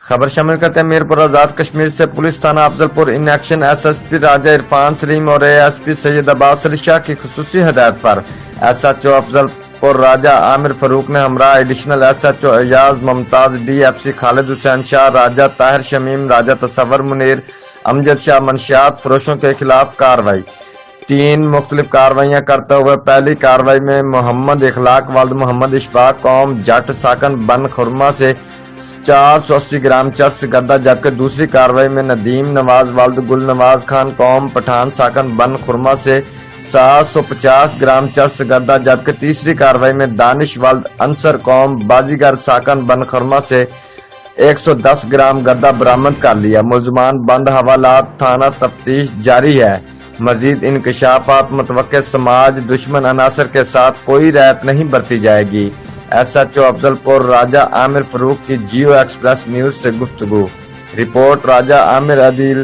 خبر شامل کرتے ہیں میرپور آزاد کشمیر سے پولیس تھانہ Afzalpur in action S S P Raja Irfan Saleem اور اے ایس پی سید عباس علی شاہ کی خصوصی ہدایت پر ایس ایچ او افضل پور راجہ عامر فاروق نے ہمراہ additional S H O Ayaz Mumtaz D F C Khalid Hussain Shah Raja Tahir Shamim Raja Tasawar Munir امجد شاہ منشیات فروشوں کے خلاف کارروائی 3 مختلف کارروائیاں کرتے ہوئے پہلی کارروائی میں محمد اخلاق والد محمد اشفاق قوم جٹ ساکن بن خرما سے 480 گرام چرس گردہ، جبکہ دوسری کارروائی میں ندیم نواز والد گل نواز خان قوم پٹھان ساکن بن خرما سے 750 گرام چرس گردہ، جبکہ تیسری کارروائی میں دانش والد انصر قوم بازیگر ساکن بن خرما سے 110 گرام گردہ برآمد کر لیا۔ ملزمان بند حوالات، تھانہ تفتیش جاری ہے۔ مزید انکشافات متوقع۔ سماج دشمن عناصر کے ساتھ کوئی رعایت نہیں برتی جائے گی۔ ایس ایچ او افضل پور راجہ عامر فاروق کی جیو ایکسپریس نیوز سے گفتگو۔ رپورٹ راجہ عامر عدیل